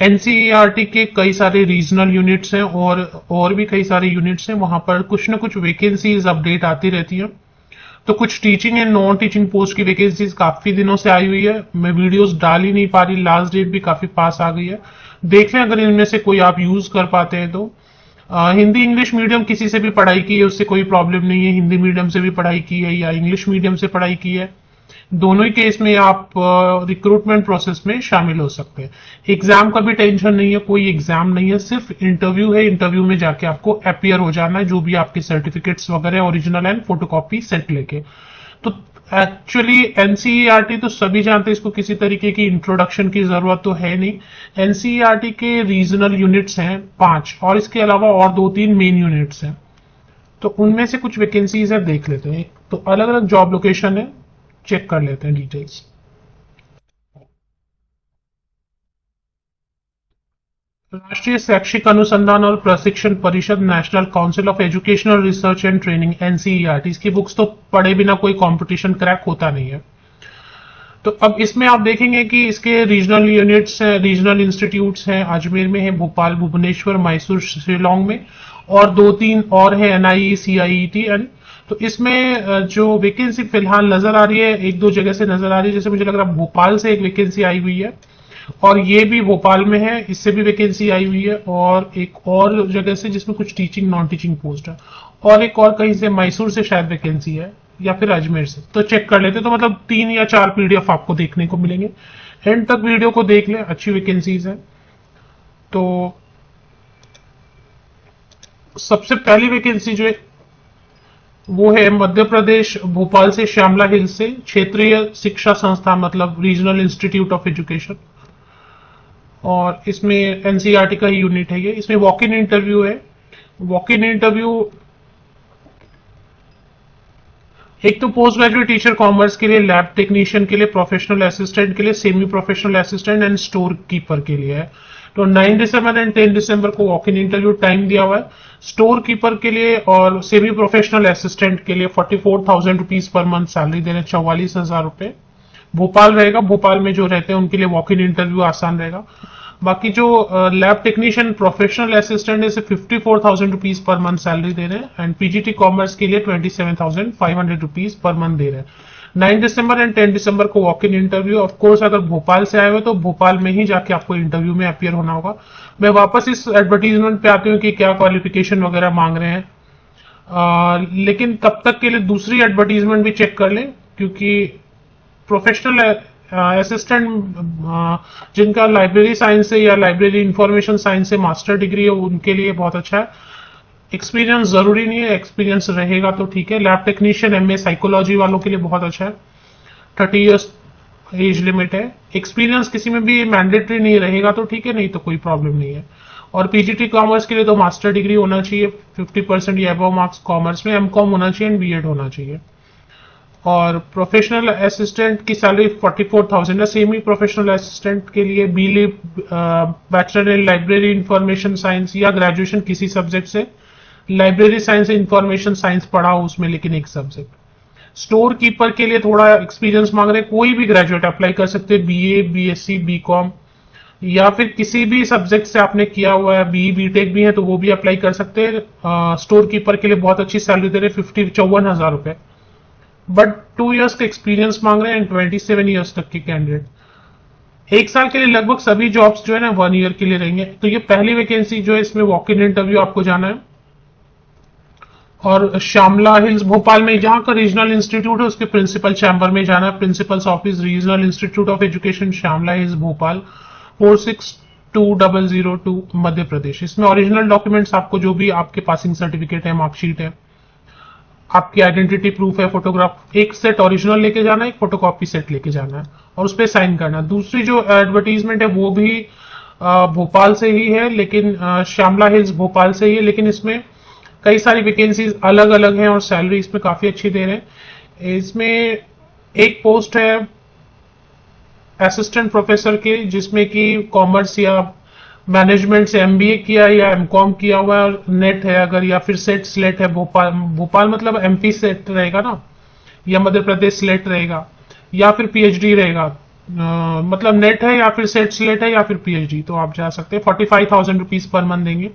NCERT के कई सारे रीजनल यूनिट्स हैं और भी कई सारे यूनिट्स हैं, वहां पर कुछ ना कुछ वैकेंसीज अपडेट आती रहती हैं। तो कुछ teaching and non teaching post की वैकेंसीज काफी दिनों से आई हुई है, मैं वीडियोस डाल ही नहीं पा रही, लास्ट डेट भी काफी पास आ गई है। देख लें अगर इनमें से कोई आप यूज कर पाते हैं तो। हिंदी इंग्लिश मीडियम किसी से भी पढ़ाई की है उससे कोई प्रॉब्लम नहीं है, हिंदी मीडियम से भी पढ़ाई की है या इंग्लिश मीडियम से पढ़ाई की है, दोनों ही केस में आप रिक्रूटमेंट प्रोसेस में शामिल हो सकते हैं। एग्जाम का भी टेंशन नहीं है, कोई एग्जाम नहीं है, सिर्फ इंटरव्यू है। इंटरव्यू में जाके आपको अपियर हो जाना है, जो भी आपके सर्टिफिकेट्स वगैरह ओरिजिनल एंड फोटोकॉपी सेट लेके। तो एक्चुअली एनसीईआरटी तो सभी जानते हैं, इसको किसी तरीके की इंट्रोडक्शन की जरूरत तो है नहीं। एनसीईआरटी के रीजनल यूनिट्स हैं 5 और इसके अलावा और 2-3 मेन यूनिट्स हैं। तो उनमें से कुछ वैकेंसीज है, देख लेते हैं। तो अलग अलग जॉब लोकेशन है, चेक कर लेते हैं डिटेल्स। राष्ट्रीय शैक्षिक अनुसंधान और प्रशिक्षण परिषद, national council of educational research and training, NCERT, इसकी बुक्स तो पढ़े बिना कोई कंपटीशन क्रैक होता नहीं है। तो अब इसमें आप देखेंगे कि इसके रीजनल यूनिट्स हैं, रीजनल इंस्टीट्यूट्स हैं, अजमेर में है, भोपाल, भुवनेश्वर, मैसूर, शिलोंग में, और 2-3 और है, एनआईई, सीआईईटी एंड। तो इसमें जो वैकेंसी फिलहाल नजर आ रही है, 1-2 जगह से नजर आ रही है, जैसे मुझे लग रहा है भोपाल से एक वैकेंसी आई हुई है, और ये भी भोपाल में है, इससे भी वैकेंसी आई हुई है, और एक और जगह से जिसमें कुछ टीचिंग नॉन टीचिंग पोस्ट है, और एक और कहीं से मैसूर से शायद वैकेंसी है, या फिर अजमेर से। तो चेक कर लेते, तो मतलब 3 या 4 पीडीएफ आपको देखने को मिलेंगे। एंड तक वीडियो को देख लें, अच्छी वैकेंसीज है। तो सबसे पहली वैकेंसी जो है वो है मध्य प्रदेश, भोपाल से, श्यामला हिल से, क्षेत्रीय शिक्षा संस्था, मतलब रीजनल इंस्टीट्यूट ऑफ एजुकेशन, और इसमें एनसीईआरटी का ही यूनिट है ये। इसमें वॉक इन इंटरव्यू है। वॉक इन इंटरव्यू एक तो पोस्ट ग्रेजुएट टीचर कॉमर्स के लिए, लैब टेक्नीशियन के लिए, प्रोफेशनल असिस्टेंट के लिए, semi professional assistant and store keeper के लिए है। तो 9 दिसंबर एंड 10 दिसंबर को वॉक इन इंटरव्यू टाइम दिया हुआ है। स्टोर कीपर के लिए और सेमी प्रोफेशनल असिस्टेंट के लिए 44,000 रुपीज पर मंथ सैलरी दे रहे हैं, 44,000 रुपए। भोपाल रहेगा, भोपाल में जो रहते हैं उनके लिए वॉक इन इंटरव्यू आसान रहेगा। बाकी जो लैब टेक्नीशियन, प्रोफेशनल असिस्टेंट, इसे 54,000 रुपीज पर मंथ सैलरी दे रहे हैं, एंड पीजीटी कॉमर्स के लिए 27,500 रुपीज पर मंथ दे रहे हैं। 9 दिसंबर एंड 10 दिसंबर को walk in interview. Of course अगर भोपाल से आए हुए तो भोपाल में ही जाके आपको इंटरव्यू में अपियर होना होगा। मैं वापस इस एडवर्टीजमेंट पे आती हूँ कि क्या क्वालिफिकेशन वगैरह मांग रहे हैं, लेकिन तब तक के लिए दूसरी एडवर्टीजमेंट भी चेक कर लें, क्योंकि प्रोफेशनल असिस्टेंट जिनका लाइब्रेरी साइंस से या लाइब्रेरी इंफॉर्मेशन साइंस से मास्टर डिग्री है उनके लिए बहुत अच्छा है। एक्सपीरियंस जरूरी नहीं है, एक्सपीरियंस रहेगा तो ठीक है। लैब टेक्नीशियन एमए साइकोलॉजी वालों के लिए बहुत अच्छा है, 30 इयर्स एज लिमिट है। एक्सपीरियंस किसी में भी मैंडेटरी नहीं रहेगा तो ठीक है, नहीं तो कोई प्रॉब्लम नहीं है। और पीजीटी कॉमर्स के लिए तो मास्टर डिग्री होना चाहिए, 50% या अबव मार्क्स कॉमर्स में, एमकॉम होना चाहिए एंड बीएड होना चाहिए। और प्रोफेशनल असिस्टेंट की सैलरी 44,000 है। सेमी प्रोफेशनल असिस्टेंट के लिए B Lib, bachelor in library information science या ग्रेजुएशन किसी सब्जेक्ट से, लाइब्रेरी साइंस इंफॉर्मेशन साइंस पढ़ा हो उसमें लेकिन एक सब्जेक्ट। स्टोर कीपर के लिए थोड़ा एक्सपीरियंस मांग रहे हैं, कोई भी ग्रेजुएट अप्लाई कर सकते हैं, बीए, बीएससी, बीकॉम, या फिर किसी भी सब्जेक्ट से आपने किया हुआ है, बी बीटेक भी है तो वो भी अप्लाई कर सकते हैं। स्टोर कीपर के लिए बहुत अच्छी सैलरी दे रहे हैं, 54,000 रुपए, बट 2 इयर्स का एक्सपीरियंस मांग रहे हैं एंड 27 इयर्स तक के कैंडिडेट। 1 साल के लिए लगभग सभी जॉब्स जो है ना 1 ईयर के लिए रहेंगे। तो ये पहली वैकेंसी जो है, इसमें वॉक इन इंटरव्यू आपको जाना है। और श्यामला हिल्स भोपाल में जहां का रीजनल इंस्टीट्यूट है उसके प्रिंसिपल चैम्बर में जाना है, principals office, regional institute of education Shyamla Hills Bhopal, 462002 Madhya Pradesh. इसमें ओरिजिनल डॉक्यूमेंट्स आपको जो भी आपके पासिंग सर्टिफिकेट है, मार्कशीट है, आपकी आइडेंटिटी प्रूफ है, फोटोग्राफ, एक सेट ओरिजिनल लेके जाना है, एक फोटोकॉपी सेट लेके जाना है और उस पर साइन करना है। दूसरी जो एडवर्टीजमेंट है वो भी भोपाल से ही है, लेकिन श्यामला हिल्स भोपाल से ही है, लेकिन इसमें कई सारी वैकेंसीज अलग अलग हैं और सैलरी इसमें काफी अच्छी दे रहे हैं। इसमें एक पोस्ट है असिस्टेंट प्रोफेसर की, जिसमें कि कॉमर्स या मैनेजमेंट से एमबीए किया या एमकॉम किया हुआ है, और नेट है अगर, या फिर सेट स्लेट है। भोपाल, भोपाल मतलब एमपी सेट रहेगा ना, या मध्य प्रदेश स्लेट रहेगा, या फिर पीएचडी रहेगा। मतलब नेट है या फिर सेट स्लेट है या फिर पीएचडी, तो आप जा सकते हैं। 45,000 रुपीज पर मंथ देंगे।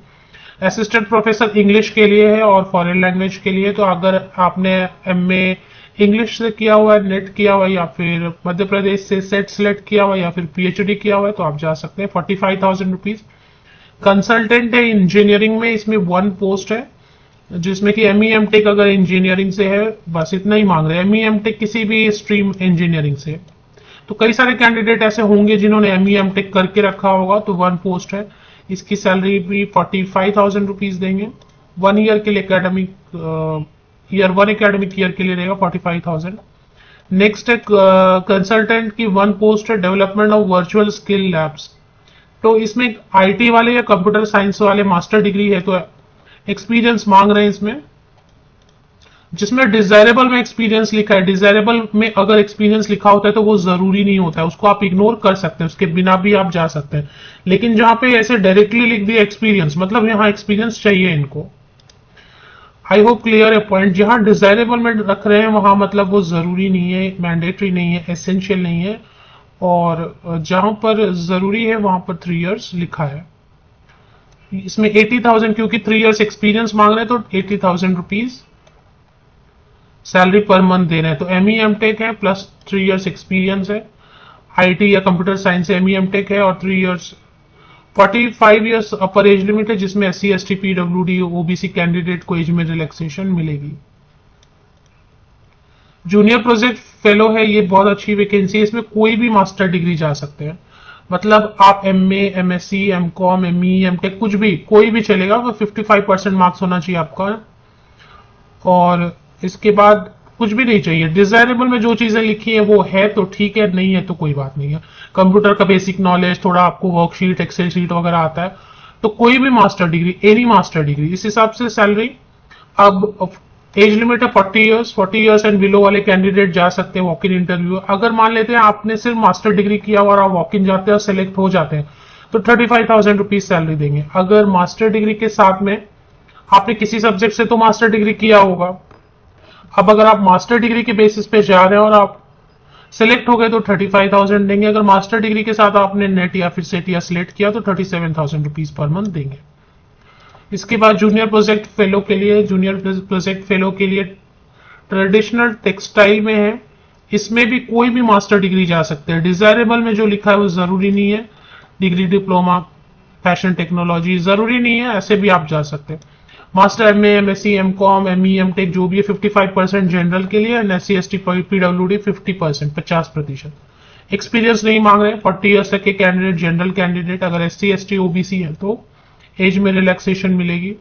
असिस्टेंट प्रोफेसर इंग्लिश के लिए है और फॉरेन लैंग्वेज के लिए। तो अगर आपने एमए इंग्लिश से किया हुआ है, नेट किया हुआ है, या फिर मध्य प्रदेश से सेट सिलेक्ट किया हुआ है, या फिर पीएचडी किया हुआ है, तो आप जा सकते हैं। 45,000 रुपीज। कंसल्टेंट है इंजीनियरिंग में, इसमें 1 पोस्ट है, जिसमें कि एमई एम टेक अगर इंजीनियरिंग से है, बस इतना ही मांग रहे हैं। एमई एम टेक किसी भी स्ट्रीम इंजीनियरिंग से। तो कई सारे कैंडिडेट ऐसे होंगे जिन्होंने एमई एम टेक करके रखा होगा, तो 1 पोस्ट है। इसकी सैलरी भी 45,000 रुपीज देंगे। 1 ईयर के लिए एकेडमिक ईयर 1 एकेडमिक ईयर के लिए रहेगा 45,000। नेक्स्ट है कंसल्टेंट की 1 पोस्ट है, development of virtual skill labs. तो इसमें आईटी वाले या कंप्यूटर साइंस वाले मास्टर डिग्री है, तो एक्सपीरियंस मांग रहे हैं इसमें, जिसमें डिजायरेबल में एक्सपीरियंस लिखा है। डिजायरेबल में अगर एक्सपीरियंस लिखा होता है तो वो जरूरी नहीं होता है, उसको आप इग्नोर कर सकते हैं, उसके बिना भी आप जा सकते हैं। लेकिन जहां पे ऐसे डायरेक्टली लिख दिया एक्सपीरियंस, मतलब यहां एक्सपीरियंस चाहिए इनको। आई होप क्लियर है पॉइंट। जहां डिजायरेबल में रख रहे हैं वहां मतलब वो जरूरी नहीं है, मैंडेटरी नहीं है, एसेंशियल नहीं है। और जहां पर जरूरी है वहां पर 3 इयर्स लिखा है। इसमें 80,000 क्योंकि 3 इयर्स एक्सपीरियंस मांग रहे हैं, तो 80,000 रुपीज सैलरी पर मंथ दे रहे हैं। तो एमई एम टेक है प्लस 3 इयर्स एक्सपीरियंस है। आईटी या कंप्यूटर साइंस से एमई एम टेक है और 3 इयर्स। 45 इयर्स अपर एज लिमिट है, जिसमें SC ST PWD OBC candidate को एज में रिलैक्सेशन मिलेगी। जूनियर प्रोजेक्ट फेलो है, ये बहुत अच्छी वैकेंसी है। इसमें कोई भी मास्टर डिग्री जा सकते हैं, मतलब आप MA MSc MCom ME MTech कुछ भी, कोई भी चलेगा। वो 55% मार्क्स होना चाहिए आपका। और इसके बाद कुछ भी नहीं चाहिए। डिजायरेबल में जो चीजें लिखी है वो है तो ठीक है, नहीं है तो कोई बात नहीं है। कंप्यूटर का बेसिक नॉलेज, थोड़ा आपको वर्कशीट एक्सेल शीट वगैरह आता है, तो कोई भी master degree, any master degree. इस हिसाब से सैलरी। अब एज लिमिट है 40 इयर्स। 40 इयर्स एंड बिलो वाले कैंडिडेट जा सकते हैं वॉक इन इंटरव्यू। अगर मान लेते हैं आपने सिर्फ मास्टर डिग्री किया और आप वॉक इन जाते हैं और सिलेक्ट हो जाते हैं, तो 35,000 रुपीज सैलरी देंगे। अगर मास्टर डिग्री के साथ में आपने किसी सब्जेक्ट से तो मास्टर डिग्री किया होगा, अब अगर आप मास्टर डिग्री के बेसिस पे जा रहे हैं और आप सिलेक्ट हो गए तो 35,000 देंगे। अगर मास्टर डिग्री के साथ आपने नेट या फिर सेट या सिलेक्ट किया तो 37,000 रुपीज पर मंथ देंगे। इसके बाद जूनियर प्रोजेक्ट फेलो के लिए, जूनियर प्रोजेक्ट फेलो के लिए ट्रेडिशनल टेक्सटाइल में है। इसमें भी कोई भी मास्टर डिग्री जा सकते हैं। डिजायरेबल में जो लिखा है वो जरूरी नहीं है। डिग्री डिप्लोमा फैशन टेक्नोलॉजी जरूरी नहीं है, ऐसे भी आप जा सकते हैं। Master MA MSc MCom ME MTech जो भी है 55% जनरल के लिए, एंड एससी एसटी पीडब्ल्यूडी 50%, 50%। एक्सपीरियंस नहीं मांग रहे हैं। 40 ईयर्स तक के कैंडिडेट, जनरल कैंडिडेट। अगर एससी एसटी ओबीसी है तो एज में रिलैक्सेशन मिलेगी।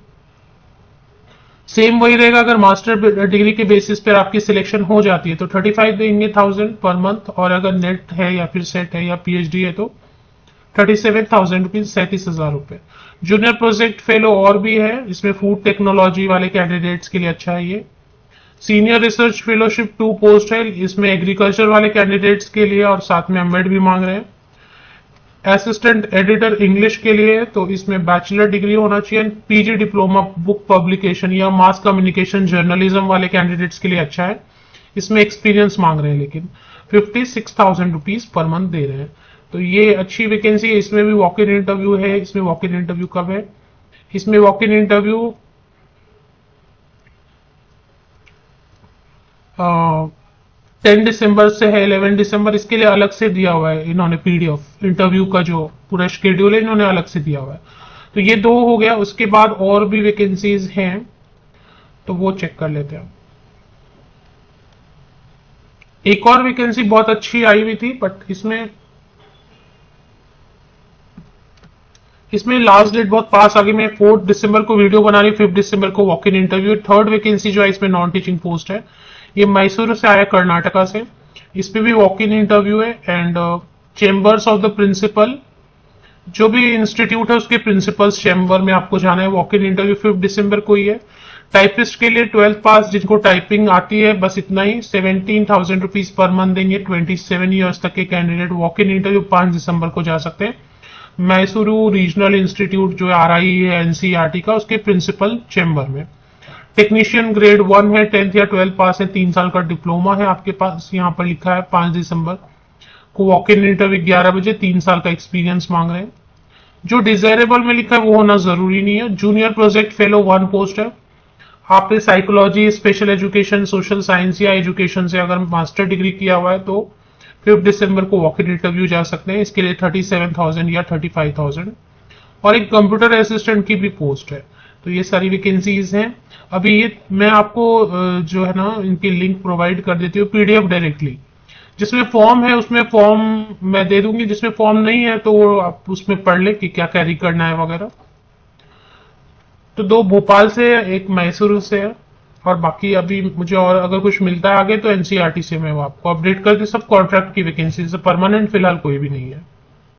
सेम वही रहेगा। अगर मास्टर डिग्री के बेसिस पर आपकी सिलेक्शन हो जाती है तो 35 देंगे 1000 पर मंथ, और अगर नेट है या फिर सेट है या पीएचडी है तो 37,000 रुपीज, 37,000 रुपए। जूनियर प्रोजेक्ट फेलो और भी है, इसमें फूड टेक्नोलॉजी वाले कैंडिडेट्स के लिए अच्छा है ये। सीनियर रिसर्च फेलोशिप 2 पोस्ट है, इसमें एग्रीकल्चर वाले कैंडिडेट्स के लिए, और साथ में एमएड भी मांग रहे हैं। असिस्टेंट एडिटर इंग्लिश के लिए, तो इसमें बैचलर डिग्री होना चाहिए। पीजी डिप्लोमा बुक पब्लिकेशन या मास कम्युनिकेशन जर्नलिज्म वाले कैंडिडेट्स के लिए अच्छा है। इसमें एक्सपीरियंस मांग रहे हैं, लेकिन 56,000 रुपीज पर मंथ दे रहे हैं। तो ये अच्छी वैकेंसी है। इसमें भी वॉक इन इंटरव्यू है। इसमें वॉक इन इंटरव्यू कब है? इसमें वॉक इन इंटरव्यू 10 दिसंबर से है 11 दिसंबर। इसके लिए अलग से दिया हुआ है इन्होंने, पीडीएफ इंटरव्यू का जो पूरा शेड्यूल है इन्होंने अलग से दिया हुआ है। तो ये 2 हो गया। उसके बाद और भी वैकेंसीज हैं, तो वो चेक कर लेते हैं। एक और वैकेंसी बहुत अच्छी आई हुई थी, बट इसमें लास्ट डेट बहुत पास आ गई। मैं 4 दिसंबर को वीडियो बना रही हूँ, 5 दिसंबर को walk in interview. Third vacancy जो है इसमें नॉन टीचिंग पोस्ट है। ये मैसूर से आया, कर्नाटका से। इस पे भी वॉक इन इंटरव्यू है। And chambers of the principal, जो भी इंस्टीट्यूट है उसके प्रिंसिपल्स चेंबर में आपको जाना है। वॉक इन इंटरव्यू 5 दिसंबर को ही है। टाइपिस्ट के लिए 12th पास जिनको टाइपिंग आती है, बस इतना ही। 17,000 रुपीज पर मंथ देंगे। 27 ईयर्स तक के कैंडिडेट वॉक इन इंटरव्यू 5 दिसंबर को जा सकते हैं। मैसूरू रीजनल इंस्टीट्यूट जो आरआई है एनसीईआरटी का, उसके प्रिंसिपल चेंबर में। टेक्नीशियन ग्रेड 1 है, 10th या 12th पास है, 3 साल का डिप्लोमा है आपके पास, यहाँ पर लिखा है 5 दिसंबर। को वॉक इन इंटरव्यू 11 बजे, 3 साल का एक्सपीरियंस मांग रहे हैं। जो डिजायरेबल में लिखा है वो होना जरूरी नहीं है। जूनियर प्रोजेक्ट फेलो 1 पोस्ट है। आपने psychology, special education, social science या एजुकेशन से अगर मास्टर डिग्री किया हुआ है तो 5 दिसंबर को वॉक इन इंटरव्यू जा सकते हैं। इसके लिए 37,000 या 35,000 और एक कंप्यूटर असिस्टेंट की भी पोस्ट है। तो ये सारी वैकेंसीज हैं। अभी ये मैं आपको जो है ना इनकी लिंक प्रोवाइड कर देती हूँ पीडीएफ डायरेक्टली। जिसमें फॉर्म है उसमें फॉर्म मैं दे दूंगी, जिसमें फॉर्म नहीं है तो आप उसमें पढ़ ले कि क्या कैरी करना है वगैरह। तो 2 भोपाल से है, एक मैसूर से है, और बाकी अभी मुझे और अगर कुछ मिलता है आगे तो एनसीईआरटी से मैं वो आपको अपडेट करके, सब कॉन्ट्रैक्ट की वैकेंसी, परमानेंट फिलहाल कोई भी नहीं है।